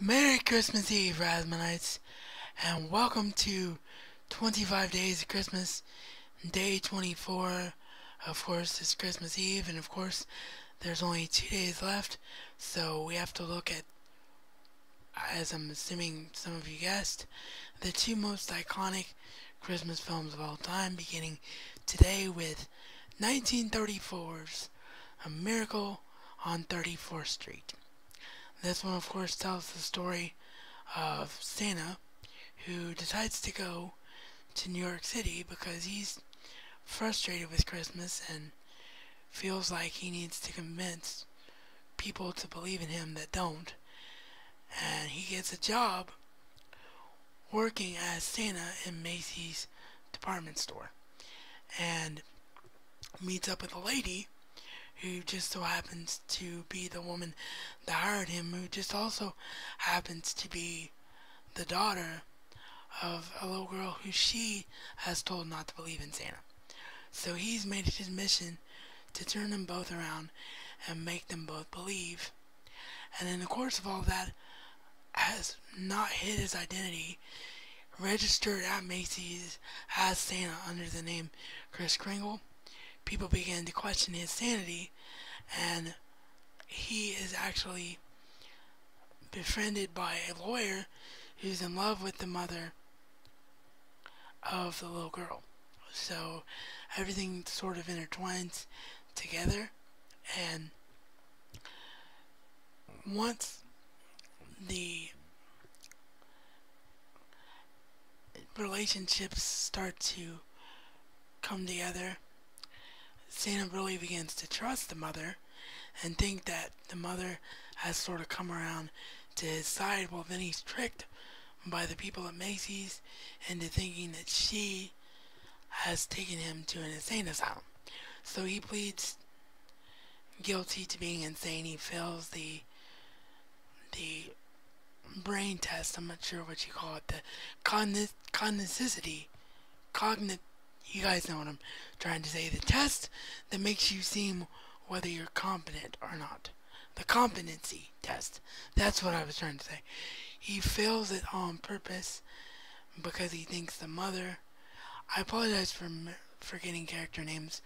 Merry Christmas Eve, Rasmanites, and welcome to 25 Days of Christmas, day 24. Of course, it's Christmas Eve, and of course, there's only 2 days left, so we have to look at, as I'm assuming some of you guessed, the two most iconic Christmas films of all time, beginning today with 1934's A Miracle on 34th Street. This one, of course, tells the story of Santa, who decides to go to New York City because he's frustrated with Christmas and feels like he needs to convince people to believe in him that don't. And he gets a job working as Santa in Macy's department store and meets up with a lady who just so happens to be the woman that hired him, who just also happens to be the daughter of a little girl who she has told not to believe in Santa. So he's made it his mission to turn them both around and make them both believe. And in the course of all that, has not hid his identity, registered at Macy's as Santa under the name Kris Kringle. People began to question his sanity, and he is actually befriended by a lawyer who's in love with the mother of the little girl. So everything sort of intertwines together, and once the relationships start to come together, Santa really begins to trust the mother and think that the mother has sort of come around to his side. Well, then he's tricked by the people at Macy's into thinking that she has taken him to an insane asylum. So he pleads guilty to being insane. He fails the brain test. I'm not sure what you call it. The cognicity. Cognit. You guys know what I'm trying to say. The test that makes you seem whether you're competent or not. The competency test. That's what I was trying to say. He fails it on purpose because he thinks the mother. I apologize for forgetting character names,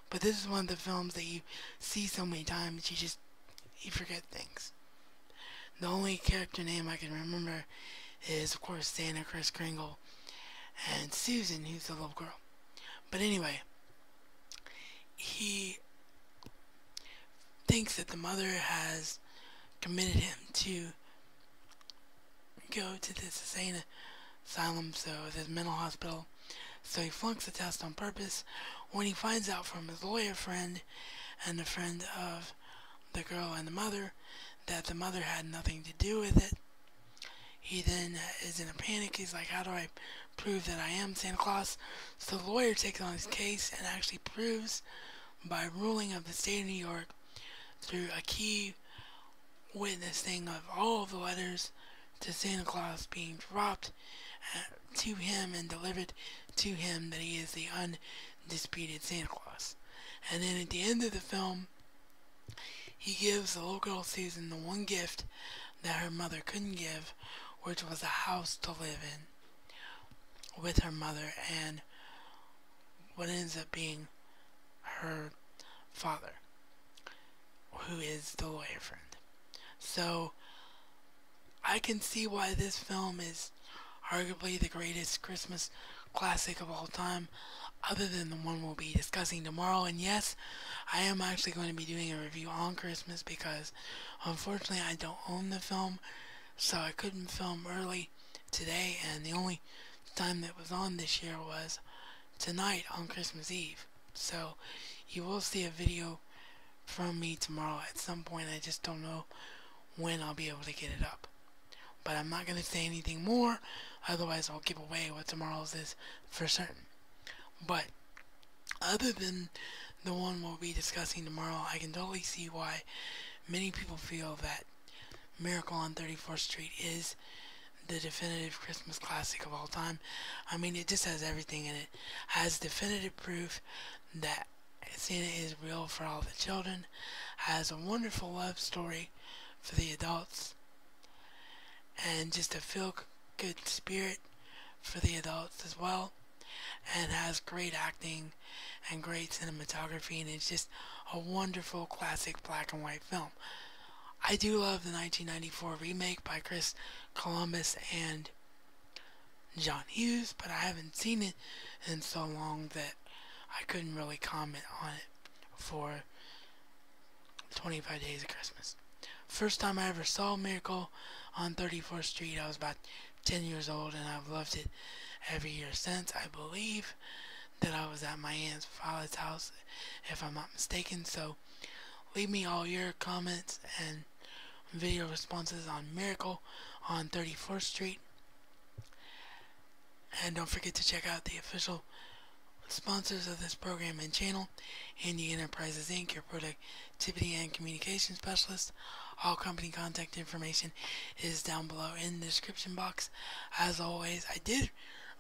but this is one of the films that you see so many times you forget things. The only character name I can remember is, of course, Santa, Kris Kringle, and Susan, who's the little girl. But anyway, he thinks that the mother has committed him to go to this insane asylum, so this mental hospital. So he flunks the test on purpose. When he finds out from his lawyer friend and the friend of the girl and the mother that the mother had nothing to do with it, he then is in a panic. He's like, how do I prove that I am Santa Claus? So the lawyer takes on his case and actually proves by ruling of the state of New York through a key witnessing of all of the letters to Santa Claus being dropped to him and delivered to him that he is the undisputed Santa Claus. And then at the end of the film, he gives the little girl Susan the one gift that her mother couldn't give, which was a house to live in with her mother and what ends up being her father, who is the lawyer friend. So I can see why this film is arguably the greatest Christmas classic of all time, other than the one we'll be discussing tomorrow. And yes, I am actually going to be doing a review on Christmas because unfortunately I don't own the film, so I couldn't film early today, and the only time that was on this year was tonight on Christmas Eve. So you will see a video from me tomorrow at some point. I just don't know when I'll be able to get it up. But I'm not going to say anything more, otherwise I'll give away what tomorrow's is for certain. But other than the one we'll be discussing tomorrow, I can totally see why many people feel that Miracle on 34th Street is the definitive Christmas classic of all time. I mean, it just has everything in it. Has definitive proof that Santa is real for all the children. Has a wonderful love story for the adults. and just a feel good spirit for the adults as well, and has great acting and great cinematography, and it's just a wonderful classic black and white film. I do love the 1994 remake by Chris Columbus and John Hughes, but I haven't seen it in so long that I couldn't really comment on it for 25 Days of Christmas. First time I ever saw Miracle on 34th Street, I was about 10 years old, and I've loved it every year since. I believe that I was at my aunt's father's house, if I'm not mistaken. So leave me all your comments and video responses on Miracle on 34th Street. And don't forget to check out the official sponsors of this program and channel, Handi Enterprises Inc., your productivity and communication specialist. All company contact information is down below in the description box. As always, I did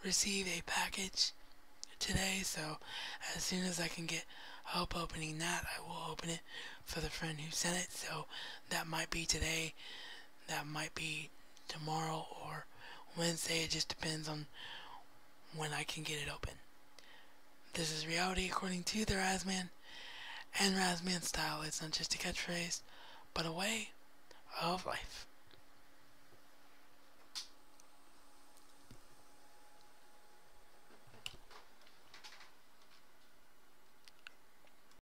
receive a package today, so as soon as I can get help opening that, I will open it for the friend who sent it. So that might be today, that might be tomorrow or Wednesday. It just depends on when I can get it open. This is reality according to the Razman, and Razman style is not just a catchphrase, but a way of life.